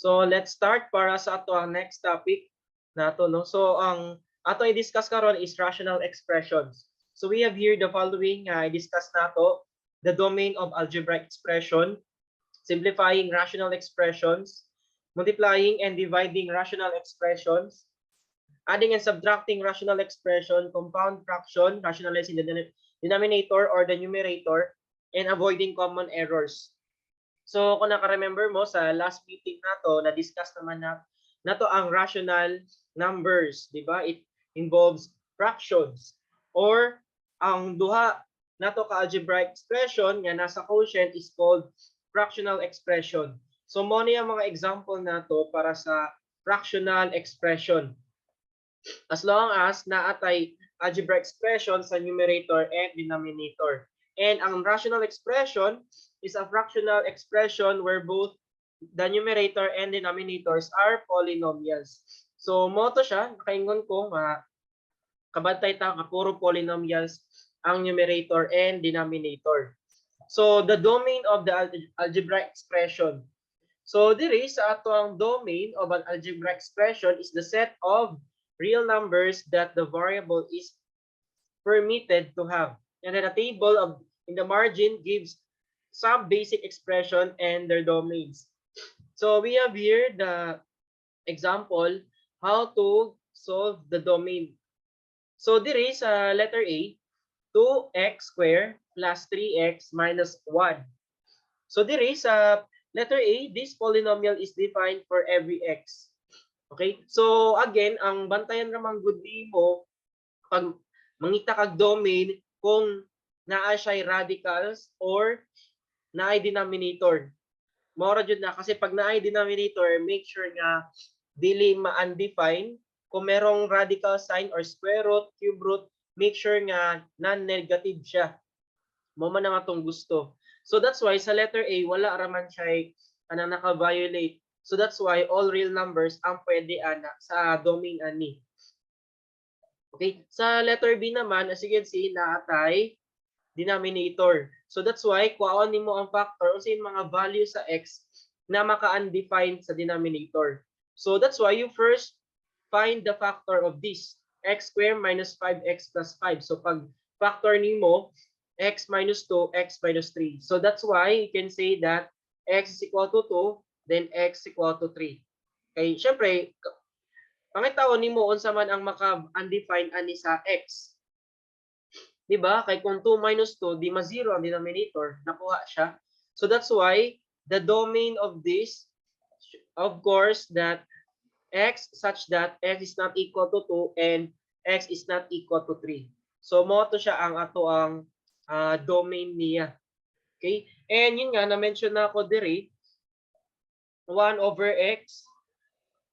So let's start para sa ato ang next topic nato, no. So ang ato i-discuss karon is rational expressions. So we have here the following i-discuss nato: the domain of algebraic expression, simplifying rational expressions, multiplying and dividing rational expressions, adding and subtracting rational expression, compound fraction, rationalizing the denominator or the numerator, and avoiding common errors. So kung naka-remember mo sa last meeting nato, na-discuss naman nato ang rational numbers, di ba? It involves fractions or ang duha nato ka algebraic expression nga nasa quotient is called fractional expression. So mo ni ang mga example nato para sa fractional expression. As long as naatay algebraic expression sa numerator and denominator. And ang rational expression is a fractional expression where both the numerator and denominators are polynomials. So mo to siya, nakaingon ko kabantay ta nga puro polynomials ang numerator and denominator. So the domain of the algebraic expression. So diri sa ato ang domain of an algebraic expression is the set of real numbers that the variable is permitted to have. And then a table of in the margin gives some basic expression and their domains. So we have here the example how to solve the domain. So there is letter A, 2x squared plus 3x minus 1. So there is letter A, this polynomial is defined for every x. Okay? So again, ang bantayan ramang good mo pag mangita kag domain kung naa siya radicals or naay denominator. Mora jud na kasi pag naay denominator, make sure nga dili ma-undefined. Kung merong radical sign or square root, cube root, make sure nga non-negative siya. Mo man nga tong gusto. So that's why sa letter A wala raman siya anang naka-violate. So that's why all real numbers ang pwede ana sa domain ani. Okay, sa letter B naman, as you can see, naatay denominator. So that's why kuhaon nimo ang factor unsa yung mga value sa x na maka-undefined sa denominator. So that's why you first find the factor of this, x squared minus 5x plus 5. So pag factor nimo, x minus 2, x minus 3. So that's why you can say that x is equal to 2, then x is equal to 3. Okay, syempre, pangitaon nimo unsa man ang maka-undefined ani sa x. Diba? Kay kung 2 minus 2, di ma-0 ang denominator, nakuha siya. So that's why the domain of this, of course, that x such that x is not equal to 2 and x is not equal to 3. So mo to siya ang ato ang domain niya. Okay? And yun nga, na-mention na ako diri, 1 over x.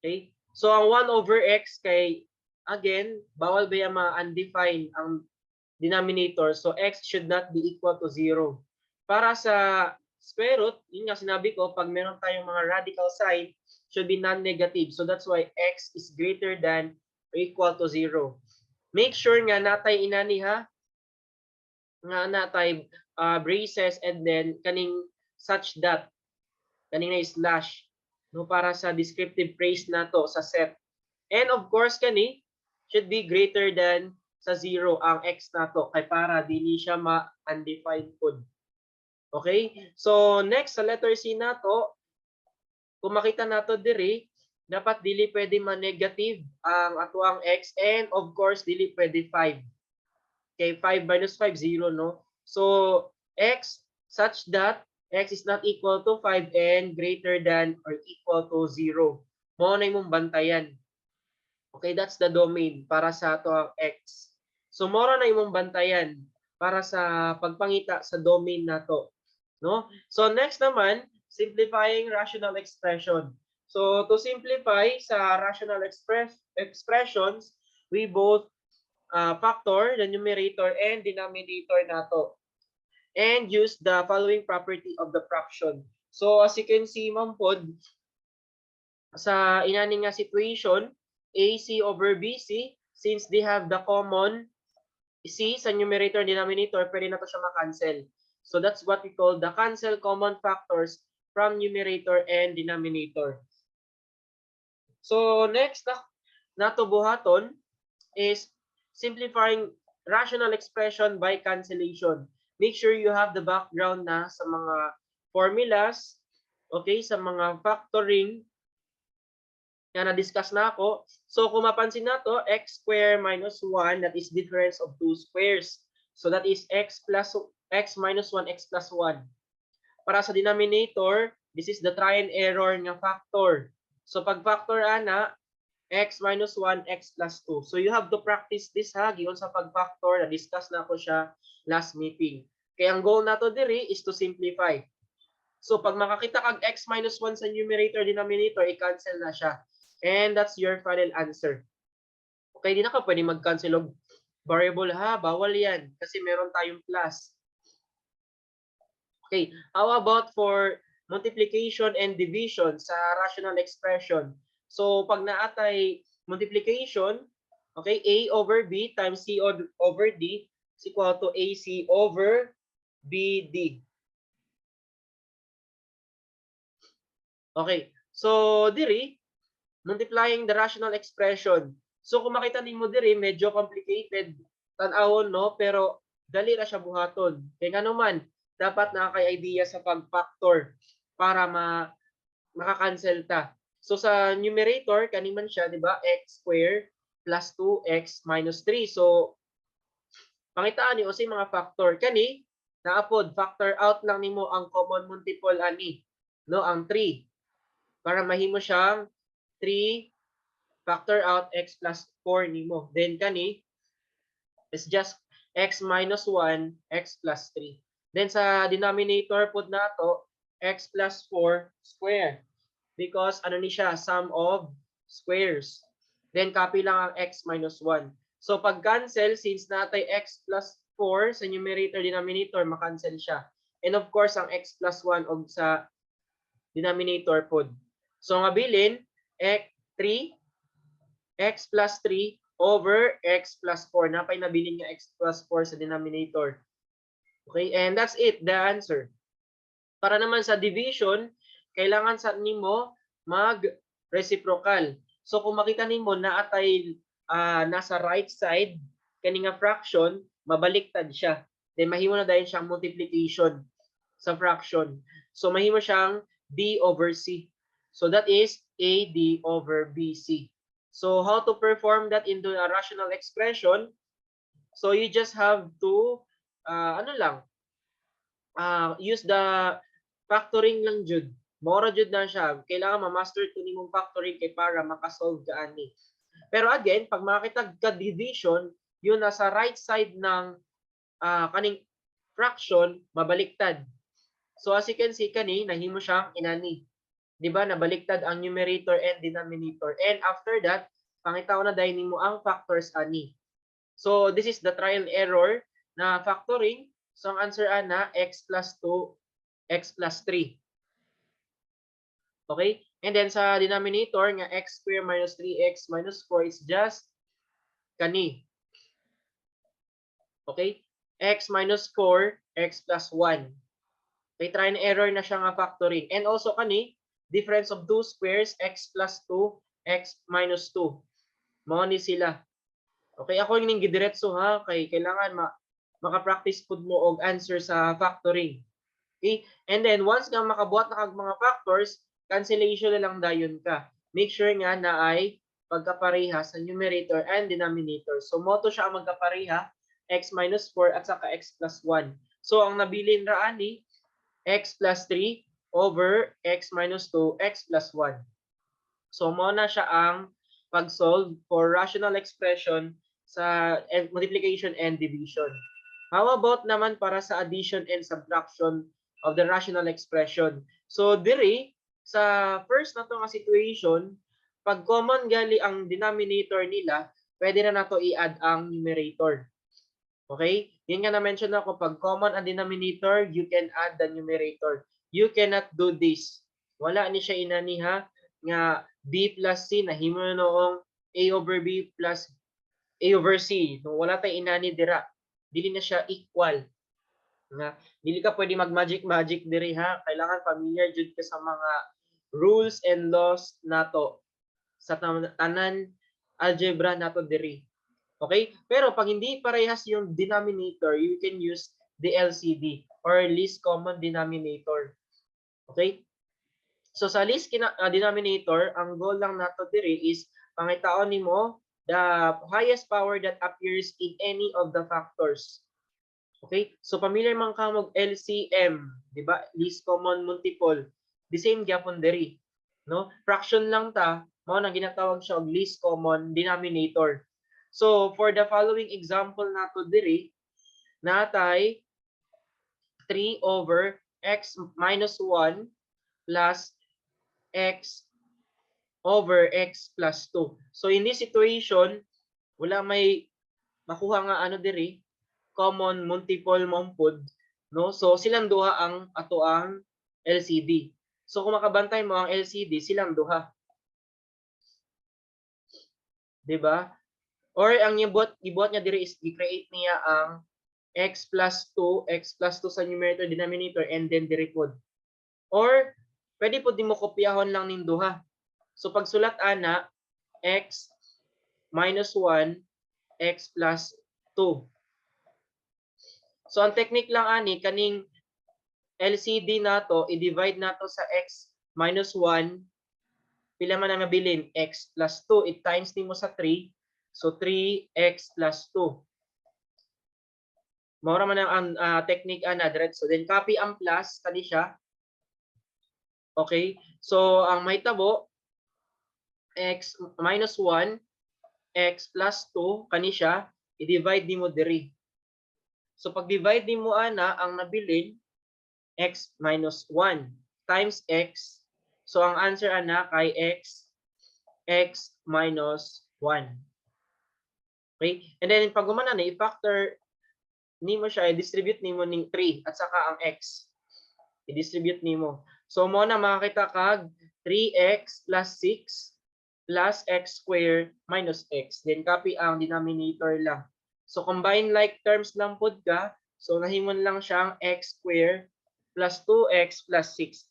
Okay? So ang 1 over x kay, again, bawal ba yung ma-undefined ang denominator. So x should not be equal to 0. Para sa square root, yun nga sinabi ko, pag meron tayong mga radical sign, should be non-negative. So that's why x is greater than or equal to 0. Make sure nga natay inani ha, nga natay braces and then kaning such that, kaning na slash, no, para sa descriptive phrase nato sa set. And of course kani should be greater than sa 0 ang x nato kay para dili siya ma-undefined pod. Okay? So next sa letter C nato, kung makita nato diri, dapat dili pwede ma-negative ang ato ang x and of course dili pwede 5. Okay, 5 minus 5 0, no? So x such that x is not equal to 5 and greater than or equal to 0. Mo na imong bantayan. Okay, that's the domain para sa ato ang x. So mora na imong bantayan para sa pagpangita sa domain nato, no? So next naman, simplifying rational expression. So to simplify sa rational expressions, we both factor the numerator and denominator nato and use the following property of the fraction. So as you can see man pod sa inani nga situation, AC over BC, since they have the common C sa numerator and denominator, pwede na to siya ma-cancel. So that's what we call the cancel common factors from numerator and denominator. So next nato buhaton is simplifying rational expression by cancellation. Make sure you have the background na sa mga formulas, okay, sa mga factoring na na-discuss na ako. So kung mapansin nato, x squared minus 1, that is difference of two squares. So that is x minus 1, x plus 1. Para sa denominator, this is the try and error nga factor. So pag factor ana, x minus 1, x plus 2. So you have to practice this ha, giyon sa pag-factor, na-discuss na ako siya last meeting. Kaya ang goal nato diri is to simplify. So pag makakita kag x minus 1 sa numerator, denominator, i-cancel na siya. And that's your final answer. Okay, di na ka pwede mag-cancel og variable ha, bawal yan kasi meron tayong plus. Okay, how about for multiplication and division sa rational expression? So pag naatay multiplication, okay, A over B times C over D is equal to AC over BD. Okay, so diri, multiplying the rational expression. So kung makita nimo diri, medyo complicated tan-awon, no? Pero dali ra siya buhaton. Kaya nga naman, dapat nakaka-idea sa pag-factor para maka-cancel ta. So sa numerator, kani man siya, di ba? X squared plus 2x minus 3. So pangitaan ni o mga factor. Kani, naapod, factor out lang nimo ang common multiple ani. No, ang 3. Para mahimo siyang 3 factor out x plus 4 nimo. Then kani is just x minus 1, x plus 3. Then sa denominator pud nato x plus 4 square. Because ano ni siya, sum of squares. Then copy lang ang x minus 1. So pag cancel, since natay x plus 4 sa numerator denominator, makancel siya. And of course, ang x plus 1 og sa denominator pod. So nga bilin, 3 x plus 3 over x plus 4. Napay nabilin nga x plus 4 sa denominator. Okay, and that's it, the answer. Para naman sa division, kailangan sa nimo mag-reciprocal. So kung makita nimo na atay nasa right side kani nga fraction, mabaliktad siya. Then mahimo na dahil siyang multiplication sa fraction. So mahimo siyang b over c. So that is AD over BC. So how to perform that into a rational expression? So you just have to use the factoring lang jud. Mora jud na siya. Kailangan ma-master to nimong factoring kay para makasolve ka ani. Pero again, pag makita ka division, yun nasa right side ng kaning fraction, mabaliktad. So as you can see kani, nahimo siyang inani. 'Di ba? Nabaliktad ang numerator and denominator. And after that, pangitaw na dahil nimo ang factors ani. So this is the trial error na factoring. So ang answer ana x plus 2, x plus 3. Okay? And then sa denominator nga x squared minus 3x minus 4 is just kani. Okay? X minus 4, x plus 1. Okay, try and error na siya nga factoring. And also kani, difference of two squares, x plus 2, x minus 2. Mao ni sila. Okay, ako yung gidiretso ha, kay kailangan maka-practice pud mo og answer sa factoring. Okay? And then once nga makabuhat na kag mga factors, cancellation na lang dayon ka. Make sure nga na ay pagkapareha sa numerator and denominator. So mo to siya ang magkapareha, x minus 4 at saka x plus 1. So ang nabilin ra ani x plus 3 over x minus 2, x plus 1. So mo na siya ang pag-solve for rational expression sa multiplication and division. How about naman para sa addition and subtraction of the rational expression? So diri sa first na to nga situation, pag common gali ang denominator nila, pwede na nato i-add ang numerator. Okay? Yun nga na-mention ako, pag common ang denominator, you can add the numerator. You cannot do this. Wala ni siya inani ha, nga b plus c, nahimo na noong a over b plus a over c. No, wala tay inani dira. Dili na siya equal. Nga, dili ka pwede mag-magic diri ha. Kailangan familiar jud ka sa mga rules and laws nato. sa tanan algebra nato diri. Okay? Pero pag hindi parehas yung denominator, you can use the LCD or least common denominator. Okay? So sa least denominator, ang goal lang nato diri is pangitaon nimo the highest power that appears in any of the factors. Okay? So familiar man ka mo LCM, di ba? Least common multiple. The same gyapon diri, no? Fraction lang ta, mao nang ginatawag siya og least common denominator. So for the following example nato diri, natay 3 over x minus 1 plus x over x plus 2. So in this situation, wala may makuha nga ano diri, common multiple mompod, no? So silang duha ang ato ang LCD. So kung makabantay mo ang LCD, silang duha. 'Di ba? Or ang gibuhat niya diri is i-create niya ang x plus 2 sa numerator denominator and then diri pod. Or pwede pod nimo kopyahon lang ning duha. So pagsulat ana x minus 1 x plus 2. So ang technique lang ani kaning LCD nato i-divide nato sa x minus 1, pila man ang nabilin x plus 2, it times nimo sa 3, so 3x plus 2. Mao ra man ang technique ana diretso. Then copy ang plus kani siya. Okay? So ang mahitabo x minus 1 x plus 2 kani siya, i-divide nimo diri. So pag divide nimo ana ang nabilin x minus 1 times x. So ang answer ana kay x minus 1. Okay? And then pag humana na i-factor nimo siya, i-distribute nimo ning 3 at saka ang x. I-distribute nimo. So mo na makakita kag 3x plus 6 plus x squared minus x. Then copy ang denominator lang. So combine like terms lang pod ka. So nahimon lang siyang x squared plus 2x plus 6.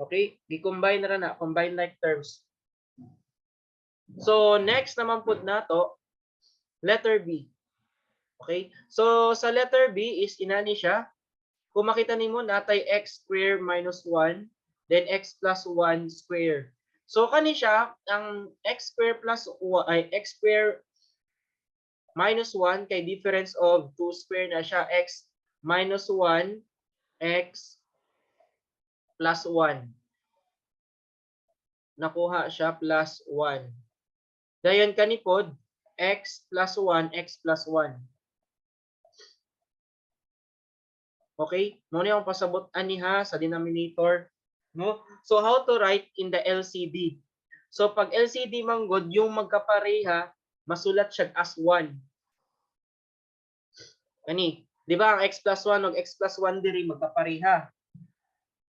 Okay? Gi-combine na na, combine like terms. So next naman pod nato, letter B. Okay? So sa letter B is inani siya. Kung makita nimo natay x squared minus 1, then x plus 1 squared. So kani siya ang x squared plus x squared minus 1 kay difference of 2 squared na siya, x minus 1 x plus 1. Nakuha siya plus 1. Dayon kanipod x plus 1 x plus 1. Okay? Mo ni ang pasabot aniha sa denominator, no? So how to write in the LCD? So pag LCD manggod yung magkapareha, masulat siya as 1. Kani, di ba ang x plus 1 ug x plus 1 diri magkapareha.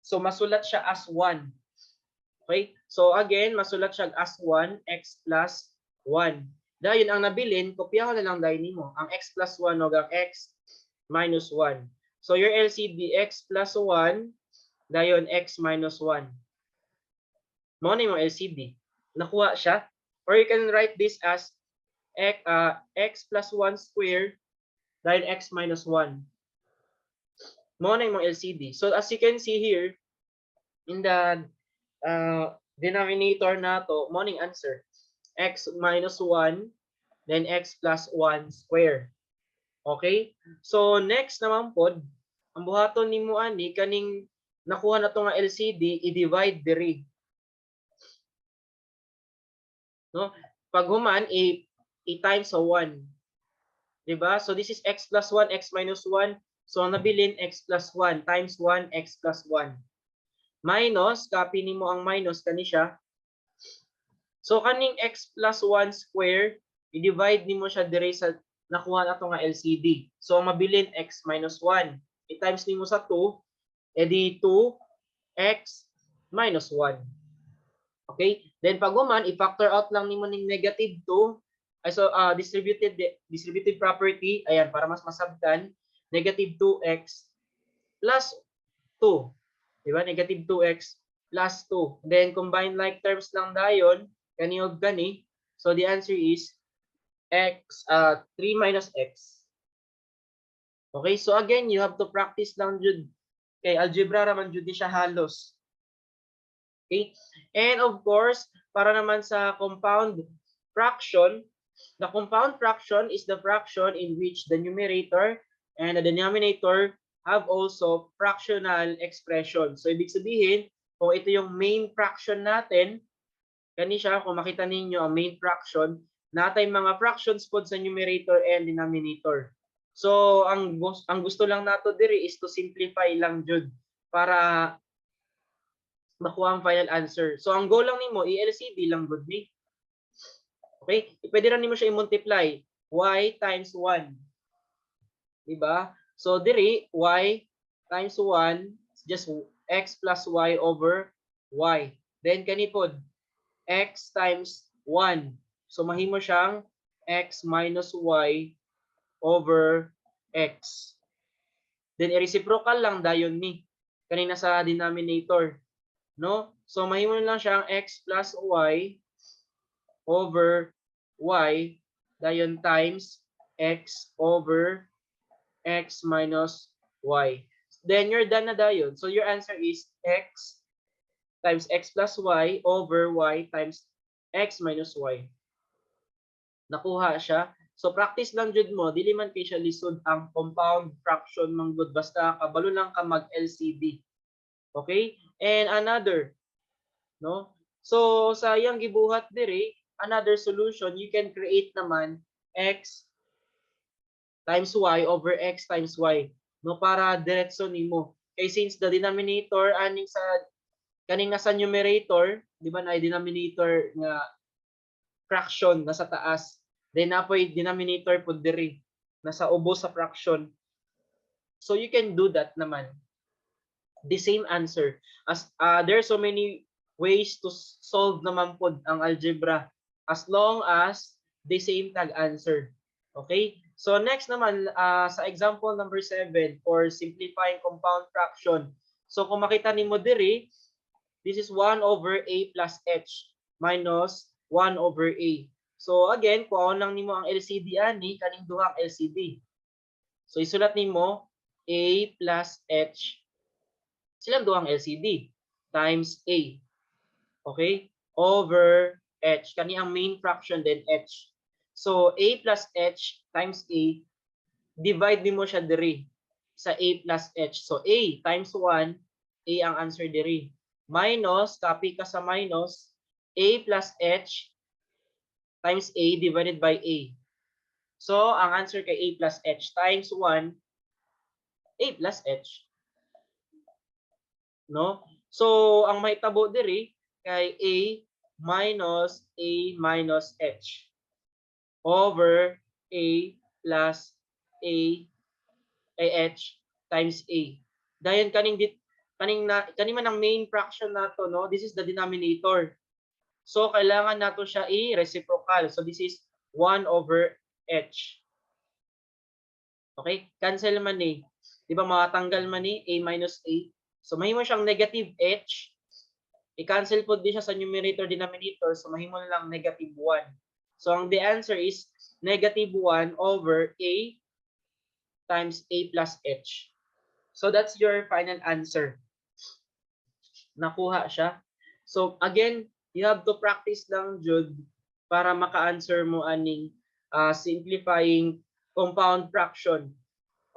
So masulat siya as 1. Okay? So again, masulat siya as 1 x plus 1. Dayon ang nabilin, kopyahon na lang dayon nimo ang x plus 1 ug ang x minus 1. So your LCD x plus 1, dayon x minus 1. Mao na yung LCD. Nakuha siya. Or you can write this as x plus 1 squared, dayon x minus 1. Mao na yung LCD. So as you can see here, in the denominator nato, mao ning answer. X minus 1, then x plus 1 squared. Okay? So next naman pod, ang buhaton nimo ani kaning nakuha na to nga LCD, i-divide diri. No? Pag human i-times sa 1. 'Di ba? So this is x plus 1 x minus 1. So ang nabilin x plus 1 times 1 x plus 1. Minus, copy nimo ang minus kani siya. So kaning x plus 1 square, i-divide nimo siya diri sa nakuha nato nga LCD. So ang mabilin x minus 1. I-times nimo sa 2, edi 2x minus 1. Okay? Then pag human, i-factor out lang nimo ning negative 2. So distributive property, ayan, para mas masabtan, negative 2x plus 2. Di ba? Negative 2x plus 2. Then combine like terms lang dayon, Kani og kani. So the answer is x 3 minus x. Okay, so again, you have to practice lang jud kay algebra raman jud ni siya halos. Okay? And of course, para naman sa compound fraction, the compound fraction is the fraction in which the numerator and the denominator have also fractional expression. So ibig sabihin, kung ito yung main fraction natin, kani siya, kung makita ninyo ang main fraction, natay mga fractions po sa numerator and denominator. So ang gusto lang nato diri is to simplify lang jud para makuha ang final answer. So ang goal lang nimo i-LCD lang gud ni. Okay? Pwede ra nimo siya i-multiply y times 1. Diba? So diri y times 1 is just x plus y over y. Then kani pod x times 1. So mahimo siyang x minus y over x. Then i-reciprocal lang dayon ni kanina sa denominator, no? So mahimo lang siyang x plus y over y dayon times x over x minus y. Then you're done na dayon. So your answer is x times x plus y over y times x minus y. Nakuha siya. So practice lang jud mo, dili man kay siya lisod ang compound fraction manggod basta kabalo lang ka mag LCD. Okay? And another, no? So sa iyang gibuhat diri, another solution, you can create naman x times y over x times y, no, para diretso nimo. Kay since the denominator aning sa kaning nasa numerator, di ba na denominator nga fraction nasa taas. Then napoy denominator po diri nasa ubos sa fraction. So you can do that naman. The same answer. As there are so many ways to solve naman po ang algebra as long as the same tag answer. Okay? So next naman sa example number 7 for simplifying compound fraction. So kung makita nimo diri, this is 1 over a plus h minus 1 over a. So again, kuhaon lang nimo ang LCD ani kaning duhang LCD. So isulat nimo a plus h silang duhang LCD times a. Okay? Over h kani ang main fraction then h. So a plus h times a, divide nimo siya diri sa a plus h. So a times 1, a ang answer diri. Minus, copy ka sa minus, a plus h times a divided by a. So, ang answer kay a plus h times 1, a plus h. No? So, ang mahitabo diri kay a minus h over a plus a h times a. Dayon kaning man ang main fraction nato, no? This is the denominator. So, kailangan nato siya i-reciprocal. So, this is 1 over h. Okay? Cancel man ni. Di ba makatanggal man ni a minus a. So, mahimo siyang negative h. I-cancel po din siya sa numerator denominator. So, mahimo lang negative 1. So, the answer is negative 1 over a times a plus h. So, that's your final answer. Nakuha siya. So, again, you have to practice lang jud para maka-answer mo aning simplifying compound fraction.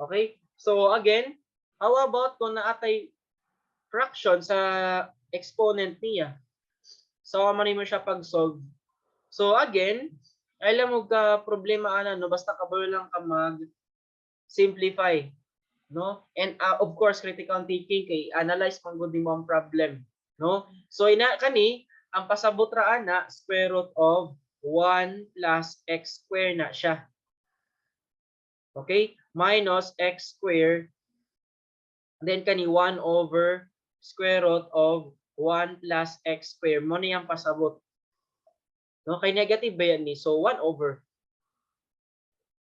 Okay? So again, how about kung naatay fraction sa exponent niya? So man mo siya pag-solve. So again, alam mo ka problema ana no basta kabalo lang ka mag simplify, no? And of course critical thinking kay analyze man gud mo ang problem, no? So ina kani ang pasabot ra ana square root of 1 plus x square na siya. Okay? Minus x square. Then kani 1 over square root of 1 plus x square. Mo ni ang pasabot. No, kay negative ba yan ni? So 1 over.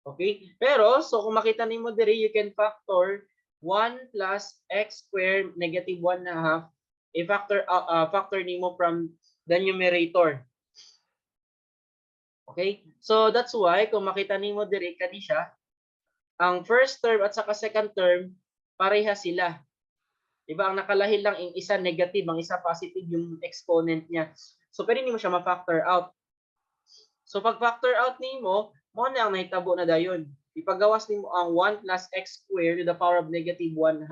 Okay? Pero so kung makita nimo diri you can factor 1 plus x square negative 1 na half. I-factor factor nimo from the numerator. Okay? So that's why kung makita nimo diri kani siya, ang first term at saka second term pareha sila. Diba? Ang nakalahi lang ang isa negative, ang isa positive yung exponent niya. So pwede nimo siya ma-factor out. So pag factor out nimo, mo na ang nahitabo na dayon. Ipagawas nimo ang 1 plus x squared to the power of negative 1/2.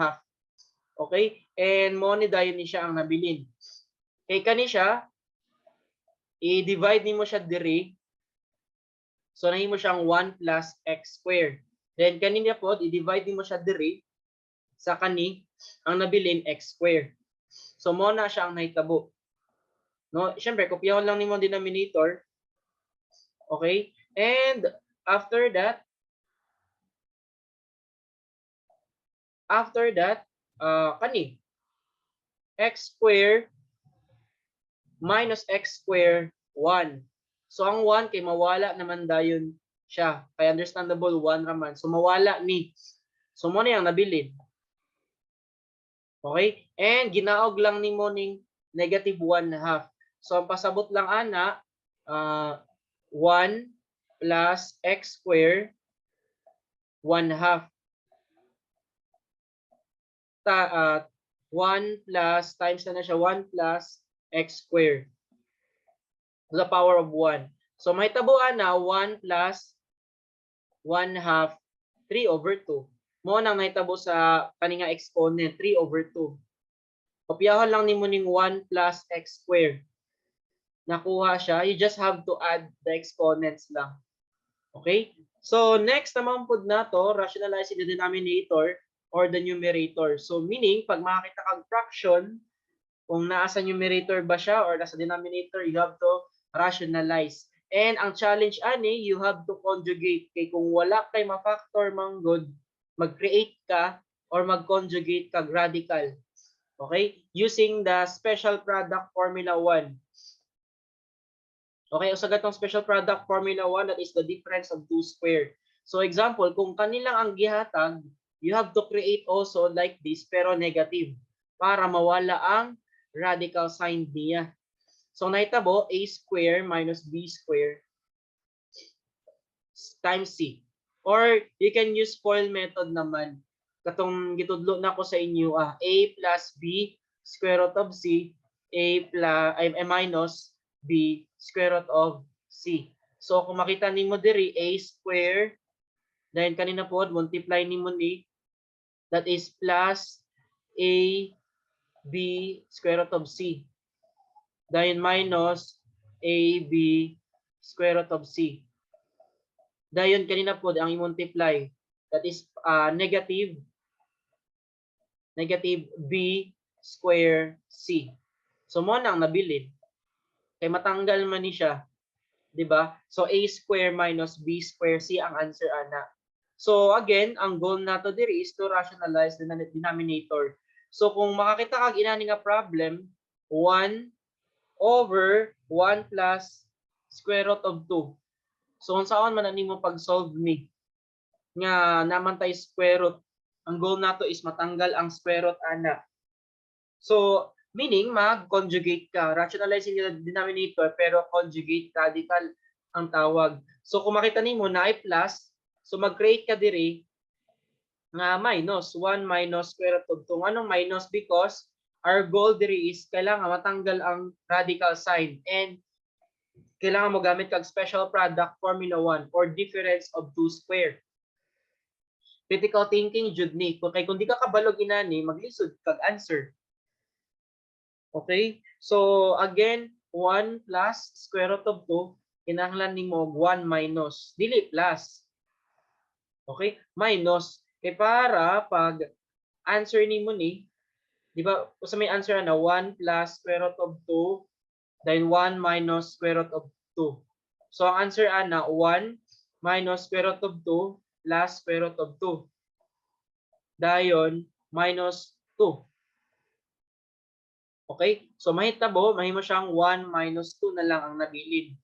Okay? And mo ni dayon ni siya ang nabilin. Kay kani siya, i-divide nimo siya diri. So nahimo siyang 1 plus x squared. Then kanina po, i-divide nimo siya diri sa kani ang nabilin x squared. So mo na siya ang nahitabo. No, syempre kopyahon lang nimo ang denominator. Okay? And after that, kani x squared minus x squared 1. So ang 1 kay mawala naman dayon siya. Kaya understandable 1 raman. So mawala ni. So mo na yang nabilin. Okay? And ginaog lang nimo ning negative 1/2. So ang pasabot lang ana 1 plus x squared 1/2. 1 plus times na siya 1 plus x squared to the power of 1. So may tabuan na 1 plus 1/2 3/2. Mo nang nahitabo sa kaninga exponent 3/2. Kopyahan lang nimo ning 1 plus x squared. Nakuha siya. You just have to add the exponents lang. Okay? So next naman po na to, rationalizing the denominator or the numerator. So meaning, pag makakita kang fraction, kung nasa numerator ba siya or nasa denominator, you have to rationalize. And ang challenge ani, you have to conjugate. Kay kung wala kay ma-factor manggod, mag-create ka or mag-conjugate kag radical. Okay? Using the special product formula 1. Okay, so gatong special product formula 1, that is the difference of 2 squared. So example, kung kanilang ang gihatag, you have to create also like this pero negative para mawala ang radical sign niya. So nahitabo a square minus b square times c. Or you can use FOIL method naman. Katong gitudlo na ko sa inyo, a plus b square root of c, a minus b square root of c. So kung makita nimo diri a square, then kanina po multiply nimo ni, that is plus a b square root of c. Then minus a b square root of c. Dayon kanina po ang i-multiply, that is negative b square c. So mo nang nabilin kay matanggal man ni siya, di ba? So a square minus b square c ang answer ana. So again, ang goal nato diri is to rationalize the denominator. So kung makakita kag inani nga problem, 1 over 1 plus square root of 2. So unsaon man nimo pag-solve ni nga naman tay square root. Ang goal nato is matanggal ang square root ana. So meaning mag-conjugate ka, rationalizing the denominator pero conjugate radical ang tawag. So kung makita nimo na ay plus, so mag-create ka diri nga minus 1 minus square root of 2. Anong minus? Because our goal diri is kailangan matanggal ang radical sign and kailangan mo gamit kag special product formula 1 or difference of 2 square. Critical thinking jud ni. Kay kung di ka kabalog inani, maglisod kag answer. Okay? So again, 1 plus square root of 2, kinahanglan nimo 1 minus, dili plus. Okay? Minus. Kay para pag answer nimo ni, di ba, sa may answer na 1 plus square root of 2, then 1 minus square root of 2. So ang answer ana 1 minus square root of 2 plus square root of 2. Dayon minus 2. Okay? So mahitabo, mahimo siyang 1 minus 2 na lang ang nabilin.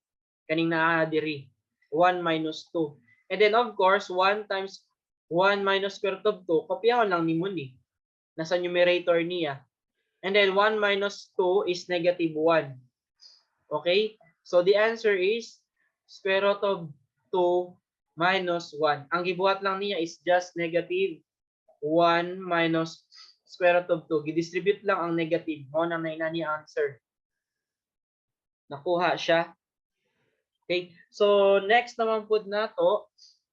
Kaning naa diri. 1 minus 2. And then of course, 1 times 1 minus square root of 2, kopyahon lang nimo ni. Nasa numerator niya. And then 1 minus 2 is negative 1. Okay? So the answer is square root of 2 minus 1. Ang gibuhat lang niya is just negative 1 minus square root of 2. Gidistribute lang ang negative. Mo na inani answer. Nakuha siya. Okay. So next naman po na to,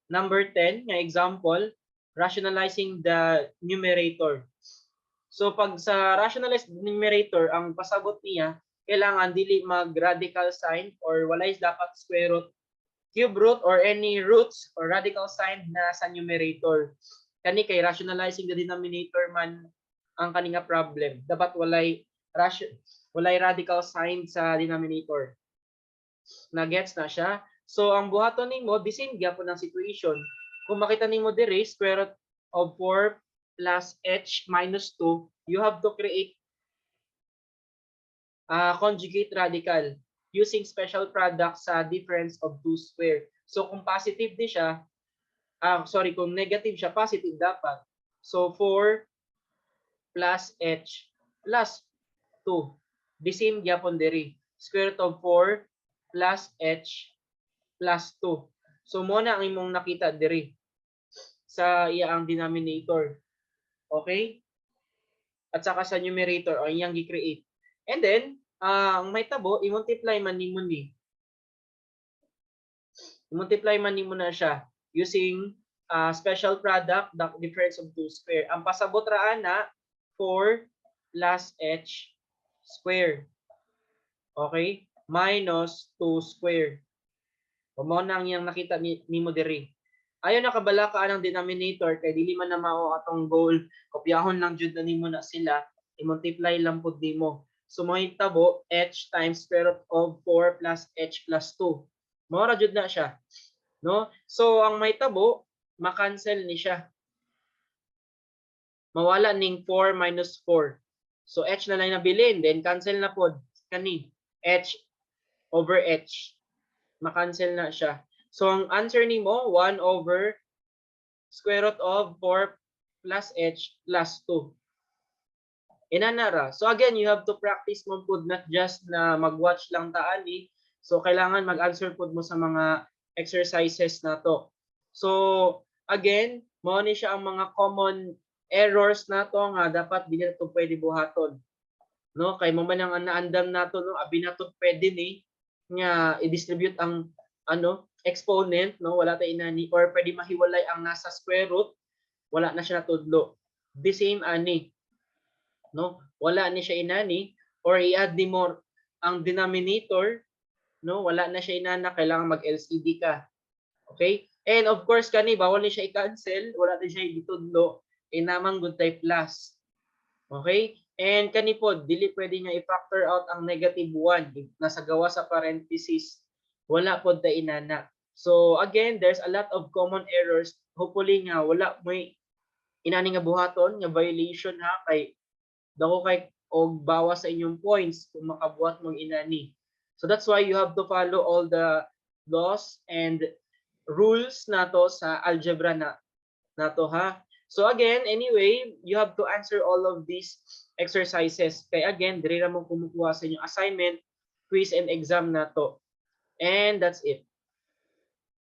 number 10 nga example, rationalizing the numerator. So pag sa rationalized numerator, ang pasabot niya, kailangan dili mag-radical sign or walay dapat square root, cube root, or any roots or radical sign na sa numerator. Kani kay rationalizing the denominator man ang kaninga problem. Dapat walay radical sign sa denominator. Na-gets na siya? So ang buhaton nimo, the same gyapon ng situation. Kung makita nimo dire, square root of 4 plus h minus 2, you have to create conjugate radical using special product sa difference of 2 square. So kung positive di siya, kung negative siya, positive dapat. So 4 plus h plus 2. The same gyapon diri. Square root of 4 plus h plus 2. So mo na ang imong nakita diri sa iyang denominator. Okay? At saka sa numerator o iyang gi-create. And then, ang may tabo, i-multiply man nimo ni. I-multiply man nimo na siya using special product, the difference of 2 square. Ang pasabot ra na 4 plus h square. Okay? Minus 2 square. O mo nang iyang nakita nimo diri. Ayaw nakabalaka ang denominator kay dili man na mao atong goal. Kopyahon lang jud na nimo na sila, i-multiply lang pud nimo. So mo hitabo h times square root of 4 plus h plus 2. Mao ra jud na siya. No? So ang may tabo, ma-cancel ni siya. Mawala ning 4 minus 4. So h na lang nabilin, then cancel na pod kani h over h. Ma-cancel na siya. So ang answer nimo 1 over square root of 4 plus h plus 2. Inanara. So again, you have to practice mo pud, not just na mag-watch lang ta ani. So kailangan mag-answer pud mo sa mga exercises na to. So again, mao ni siya ang mga common errors nato nga dapat dili to pwede buhaton. No, kay mo man ang naandam nato no, abi na to pwede ni nga i-distribute ang exponent, no, wala tay inani, or pwede mahiwalay ang nasa square root, wala na siya natudlo. The same ani, no, wala ni siya inani, or i-add ni mo ang denominator, no, wala na siya inana, kailangan mag-LCD ka. Okay? And of course kani bawal ni siya i-cancel, wala na siya itudlo, inamang good type plus. Okay? And kani pod dili pwede nga i-factor out ang negative 1 nasa gawa sa parenthesis. Wala pod ta inana. So again, there's a lot of common errors. Hopefully nga wala may inani nga buhaton nga violation ha, kay dako kay og bawas sa inyong points kung makabuhat mong inani. So that's why you have to follow all the laws and rules nato sa algebra nato ha. So again, anyway, you have to answer all of these exercises. Kaya again, diri ra mo kumukuha sa inyong assignment, quiz and exam nato. And that's it.